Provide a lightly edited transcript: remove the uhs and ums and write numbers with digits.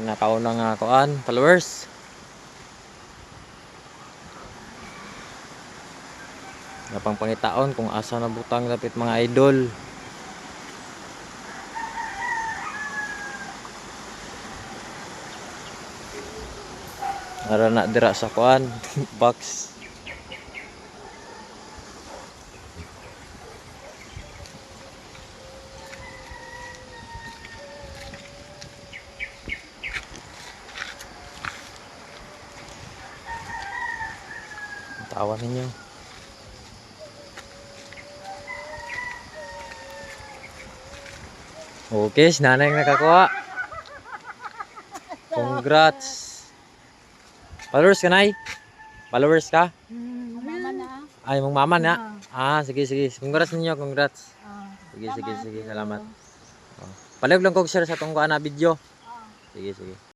Nakaunang kuan, followers. Napang pangitaon kung asa na butang dapit mga idol. Ara na dira sa kuan, box. Tawa ninyo. Okay, si nanay ang nakakuha. Congrats. Followers ka, nay? Followers ka? Mama na. Ay, mong mama na. Sige, sige. Congrats ninyo, congrats. Sige, sige, Salamat. sige. Salamat. Palag lang kong share sa tong kuan na video. Sige, sige.